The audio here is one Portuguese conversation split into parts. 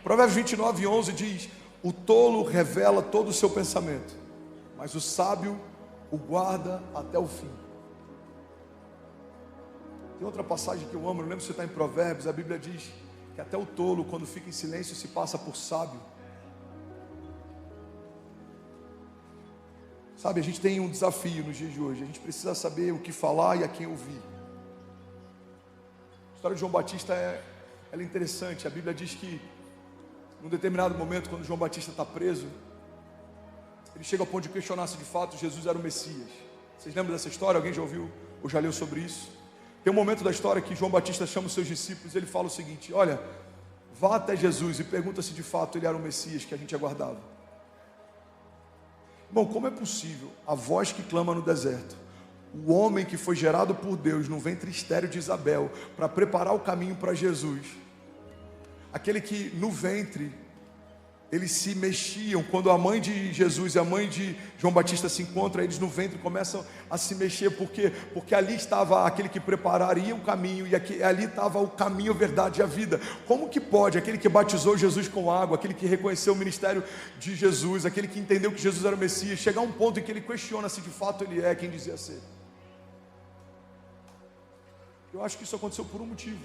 Provérbios 29:11 diz: o tolo revela todo o seu pensamento, mas o sábio o guarda até o fim. Tem outra passagem que eu amo, não lembro se está em Provérbios. A Bíblia diz que até o tolo, quando fica em silêncio, se passa por sábio. Sabe, a gente tem um desafio nos dias de hoje. A gente precisa saber o que falar e a quem ouvir. A história de João Batista ela é interessante. A Bíblia diz que num determinado momento, quando João Batista está preso, ele chega ao ponto de questionar se de fato Jesus era o Messias. Vocês lembram dessa história? Alguém já ouviu ou já leu sobre isso? Tem um momento da história que João Batista chama os seus discípulos e ele fala o seguinte: olha, vá até Jesus e pergunta se de fato ele era o Messias que a gente aguardava. Bom, como é possível a voz que clama no deserto, o homem que foi gerado por Deus no ventre estéril de Isabel para preparar o caminho para Jesus, aquele que no ventre eles se mexiam, quando a mãe de Jesus e a mãe de João Batista se encontram, eles no ventre começam a se mexer, porque ali estava aquele que prepararia o caminho, e ali estava o caminho, a verdade e a vida. Como que pode aquele que batizou Jesus com água, aquele que reconheceu o ministério de Jesus, aquele que entendeu que Jesus era o Messias, chegar a um ponto em que ele questiona se de fato ele é quem dizia ser? Eu acho que isso aconteceu por um motivo.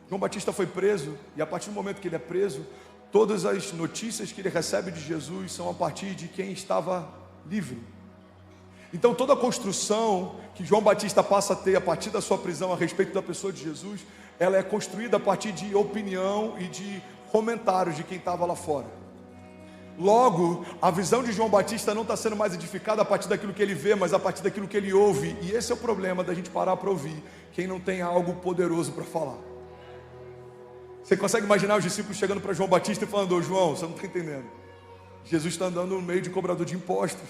João Batista foi preso, e a partir do momento que ele é preso, todas as notícias que ele recebe de Jesus são a partir de quem estava livre. Então toda a construção que João Batista passa a ter a partir da sua prisão a respeito da pessoa de Jesus, ela é construída a partir de opinião e de comentários de quem estava lá fora. Logo, a visão de João Batista não está sendo mais edificada a partir daquilo que ele vê, mas a partir daquilo que ele ouve. E esse é o problema da gente parar para ouvir quem não tem algo poderoso para falar. Você consegue imaginar os discípulos chegando para João Batista e falando: ô João, você não está entendendo, Jesus está andando no meio de cobrador de impostos.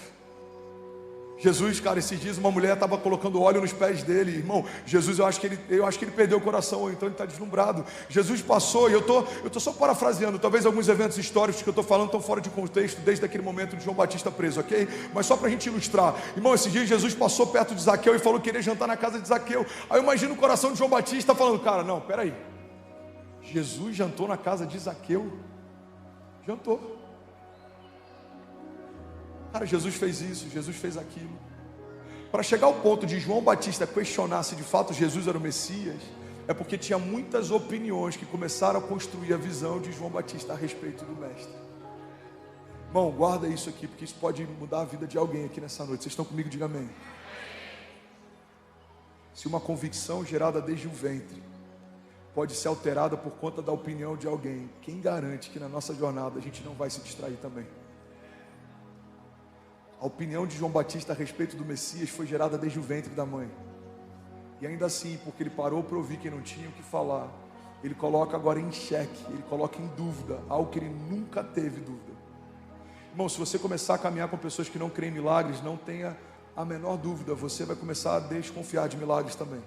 Jesus, cara, esses dias uma mulher estava colocando óleo nos pés dele. Irmão, Jesus, eu acho que ele perdeu o coração, ou então ele está deslumbrado. Jesus passou, e eu tô só parafraseando, talvez alguns eventos históricos que eu estou falando estão fora de contexto, desde aquele momento de João Batista preso, ok? Mas só para a gente ilustrar. Irmão, esses dias Jesus passou perto de Zaqueu e falou que queria jantar na casa de Zaqueu. Aí eu imagino o coração de João Batista falando: cara, não, peraí, Jesus jantou na casa de Zaqueu? Jantou. Cara, Jesus fez isso, Jesus fez aquilo. Para chegar ao ponto de João Batista questionar se de fato Jesus era o Messias, é porque tinha muitas opiniões que começaram a construir a visão de João Batista a respeito do Mestre. Irmão, guarda isso aqui, porque isso pode mudar a vida de alguém aqui nessa noite. Vocês estão comigo? Diga amém. Se uma convicção gerada desde o ventre pode ser alterada por conta da opinião de alguém, quem garante que na nossa jornada a gente não vai se distrair também? A opinião de João Batista a respeito do Messias foi gerada desde o ventre da mãe. E ainda assim, porque ele parou para ouvir quem não tinha o que falar, ele coloca agora em xeque, ele coloca em dúvida algo que ele nunca teve dúvida. Irmão, se você começar a caminhar com pessoas que não creem em milagres, não tenha a menor dúvida, você vai começar a desconfiar de milagres também.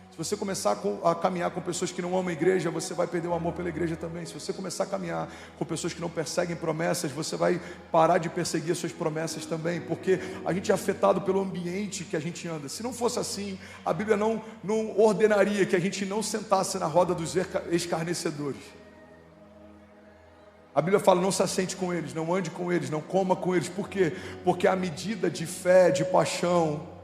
Se você começar a caminhar com pessoas que não amam a igreja, você vai perder o amor pela igreja também. Se você começar a caminhar com pessoas que não perseguem promessas, você vai parar de perseguir as suas promessas também, porque a gente é afetado pelo ambiente que a gente anda. Se não fosse assim, a Bíblia não ordenaria que a gente não sentasse na roda dos escarnecedores. A Bíblia fala: não se assente com eles, não ande com eles, não coma com eles. Por quê? Porque a medida de fé, de paixão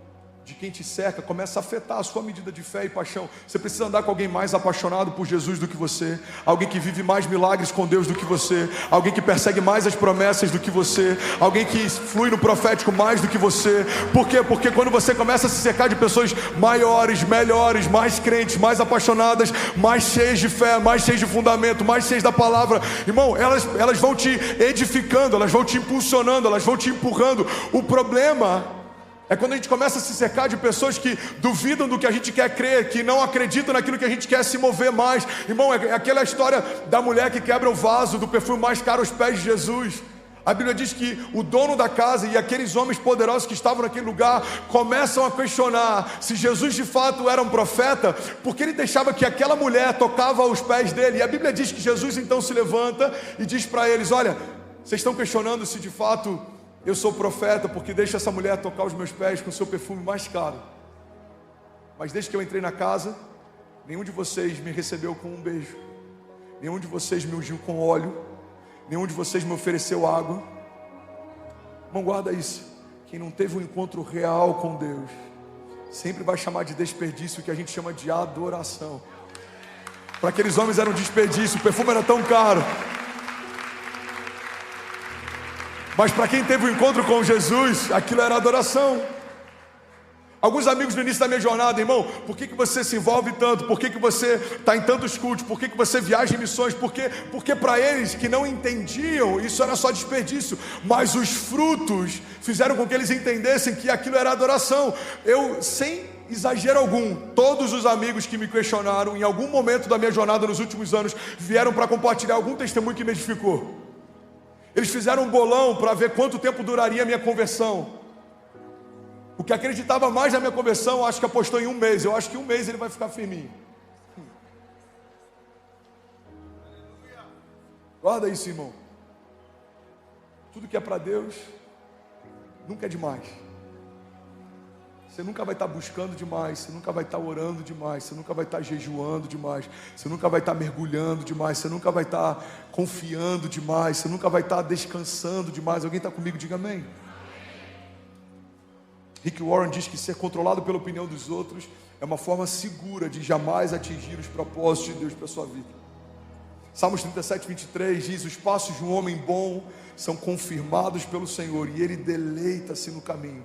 de quem te cerca começa a afetar a sua medida de fé e paixão. Você precisa andar com alguém mais apaixonado por Jesus do que você, alguém que vive mais milagres com Deus do que você, alguém que persegue mais as promessas do que você, alguém que flui no profético mais do que você. Por quê? Porque quando você começa a se cercar de pessoas maiores, melhores, mais crentes, mais apaixonadas, mais cheias de fé, mais cheias de fundamento, mais cheias da palavra, irmão, elas vão te edificando, elas vão te impulsionando, elas vão te empurrando. O problema é quando a gente começa a se cercar de pessoas que duvidam do que a gente quer crer, que não acreditam naquilo que a gente quer se mover mais. Irmão, é aquela história da mulher que quebra o vaso do perfume mais caro aos pés de Jesus. A Bíblia diz que o dono da casa e aqueles homens poderosos que estavam naquele lugar começam a questionar se Jesus de fato era um profeta, porque ele deixava que aquela mulher tocava aos pés dele. E a Bíblia diz que Jesus então se levanta e diz para eles: olha, vocês estão questionando se de fato eu sou profeta, porque deixa essa mulher tocar os meus pés com o seu perfume mais caro. Mas desde que eu entrei na casa, nenhum de vocês me recebeu com um beijo. nenhum de vocês me ungiu com óleo, nenhum de vocês me ofereceu água. Irmão, guarda isso. Quem não teve um encontro real com Deus sempre vai chamar de desperdício o que a gente chama de adoração. Para aqueles homens era um desperdício, o perfume era tão caro. Mas para quem teve um encontro com Jesus, aquilo era adoração. Alguns amigos no início da minha jornada, irmão, por que você se envolve tanto? Por que você está em tantos cultos? Por que você viaja em missões? Porque para eles que não entendiam, isso era só desperdício. Mas os frutos fizeram com que eles entendessem que aquilo era adoração. Eu, sem exagero algum, todos os amigos que me questionaram, em algum momento da minha jornada nos últimos anos, vieram para compartilhar algum testemunho que me edificou. Eles fizeram um bolão para ver quanto tempo duraria a minha conversão. O que acreditava mais na minha conversão, acho que apostou em 1 mês. Eu acho que 1 mês ele vai ficar firminho. Guarda isso, irmão. Tudo que é para Deus nunca é demais. Você nunca vai estar buscando demais, você nunca vai estar orando demais, você nunca vai estar jejuando demais, você nunca vai estar mergulhando demais, você nunca vai estar confiando demais, você nunca vai estar descansando demais. Alguém está comigo? Diga amém. Rick Warren diz que ser controlado pela opinião dos outros é uma forma segura de jamais atingir os propósitos de Deus para a sua vida. Salmos 37, 23 diz: os passos de um homem bom são confirmados pelo Senhor, e ele deleita-se no caminho.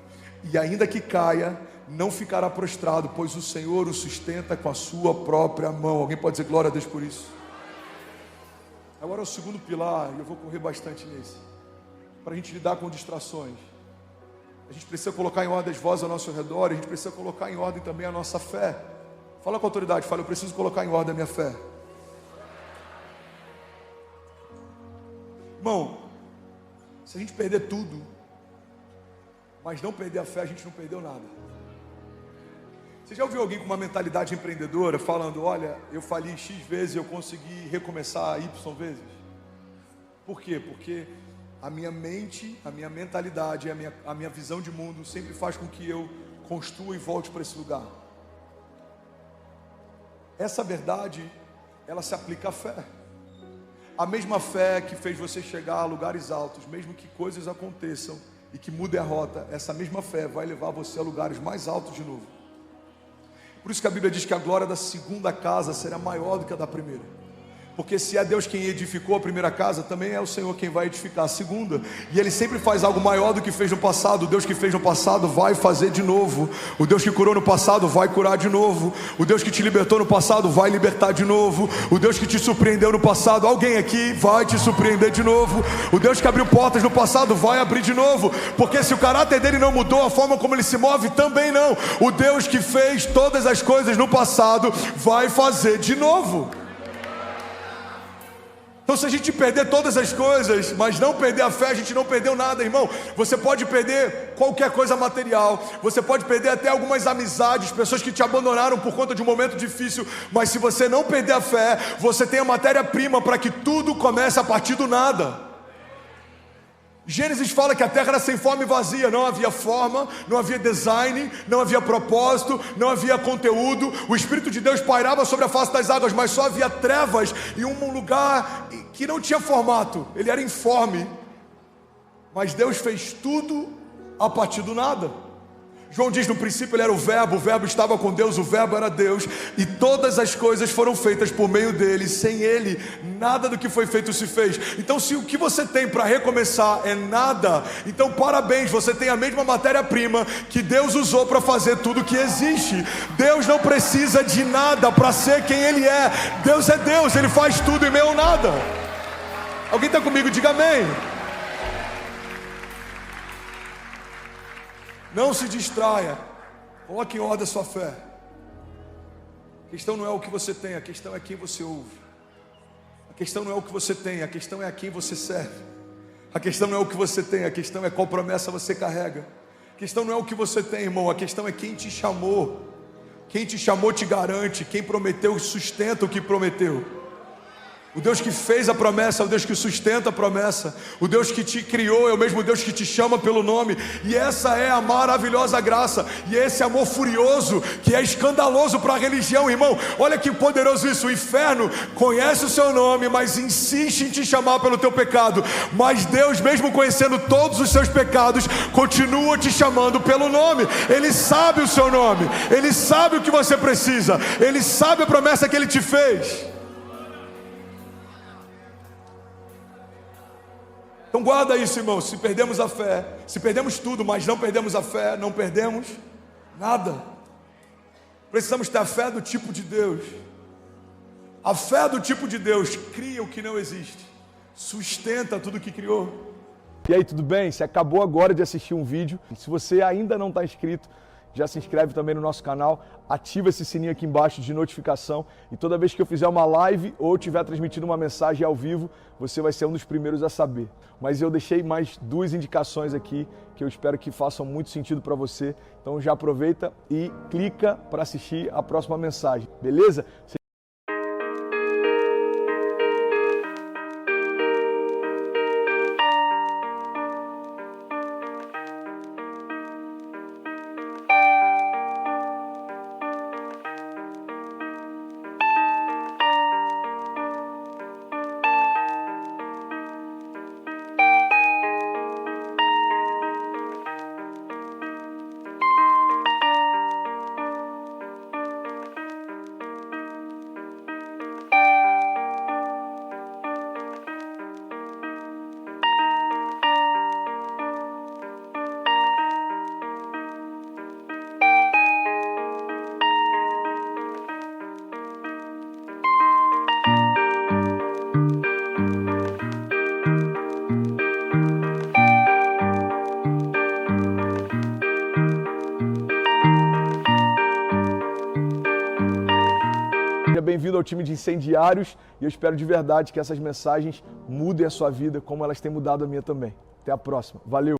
E ainda que caia, não ficará prostrado, pois o Senhor o sustenta com a sua própria mão. Alguém pode dizer glória a Deus por isso? Agora é o segundo pilar, e eu vou correr bastante nesse, para a gente lidar com distrações. A gente precisa colocar em ordem as vozes ao nosso redor, a gente precisa colocar em ordem também a nossa fé. Fala com a autoridade, fala: eu preciso colocar em ordem a minha fé. Irmão, se a gente perder tudo, mas não perder a fé, a gente não perdeu nada. Você já ouviu alguém com uma mentalidade empreendedora falando: olha, eu falhei X vezes e eu consegui recomeçar Y vezes? Por quê? Porque a minha mente, a minha mentalidade, a minha visão de mundo sempre faz com que eu construa e volte para esse lugar. Essa verdade, ela se aplica à fé. A mesma fé que fez você chegar a lugares altos, mesmo que coisas aconteçam e que mudem a rota, essa mesma fé vai levar você a lugares mais altos de novo. Por isso que a Bíblia diz que a glória da segunda casa será maior do que a da primeira. Porque se é Deus quem edificou a primeira casa, também é o Senhor quem vai edificar a segunda. E Ele sempre faz algo maior do que fez no passado. O Deus que fez no passado vai fazer de novo. O Deus que curou no passado vai curar de novo. O Deus que te libertou no passado vai libertar de novo. O Deus que te surpreendeu no passado, alguém aqui vai te surpreender de novo. O Deus que abriu portas no passado vai abrir de novo. Porque se o caráter dele não mudou, a forma como ele se move também não. O Deus que fez todas as coisas no passado vai fazer de novo. Então, se a gente perder todas as coisas, mas não perder a fé, a gente não perdeu nada, irmão. Você pode perder qualquer coisa material, você pode perder até algumas amizades, pessoas que te abandonaram por conta de um momento difícil, mas se você não perder a fé, você tem a matéria-prima para que tudo comece a partir do nada. Gênesis fala que a terra era sem forma e vazia, não havia forma, não havia design, não havia propósito, não havia conteúdo. O Espírito de Deus pairava sobre a face das águas, mas só havia trevas e um lugar que não tinha formato, ele era informe. Mas Deus fez tudo a partir do nada. João diz: no princípio ele era o verbo estava com Deus, o verbo era Deus, e todas as coisas foram feitas por meio dele. Sem ele, nada do que foi feito se fez. Então, se o que você tem para recomeçar é nada, então parabéns, você tem a mesma matéria-prima que Deus usou para fazer tudo que existe. Deus não precisa de nada para ser quem ele é. Deus é Deus, ele faz tudo em meio ao nada. Alguém está comigo? Diga amém. Não se distraia, coloque em ordem a sua fé. A questão não é o que você tem, a questão é quem você ouve. A questão não é o que você tem, a questão é a quem você serve. A questão não é o que você tem, a questão é qual promessa você carrega. A questão não é o que você tem, irmão, a questão é quem te chamou. Quem te chamou te garante, quem prometeu sustenta o que prometeu. O Deus que fez a promessa é o Deus que sustenta a promessa. O Deus que te criou é o mesmo Deus que te chama pelo nome. E essa é a maravilhosa graça. E esse amor furioso que é escandaloso para a religião, irmão. Olha que poderoso isso. O inferno conhece o seu nome, mas insiste em te chamar pelo teu pecado. Mas Deus, mesmo conhecendo todos os seus pecados, continua te chamando pelo nome. Ele sabe o seu nome. Ele sabe o que você precisa. Ele sabe a promessa que Ele te fez. Então guarda isso, irmão. Se perdemos a fé, se perdemos tudo, mas não perdemos a fé, não perdemos nada. Precisamos ter a fé do tipo de Deus. A fé do tipo de Deus cria o que não existe, sustenta tudo que criou. E aí, tudo bem? Você acabou agora de assistir um vídeo. Se você ainda não está inscrito, já se inscreve também no nosso canal, ativa esse sininho aqui embaixo de notificação e toda vez que eu fizer uma live ou estiver transmitindo uma mensagem ao vivo, você vai ser um dos primeiros a saber. Mas eu deixei mais 2 indicações aqui que eu espero que façam muito sentido para você. Então já aproveita e clica para assistir a próxima mensagem, beleza? Seja bem-vindo ao time de incendiários e eu espero de verdade que essas mensagens mudem a sua vida como elas têm mudado a minha também. Até a próxima. Valeu!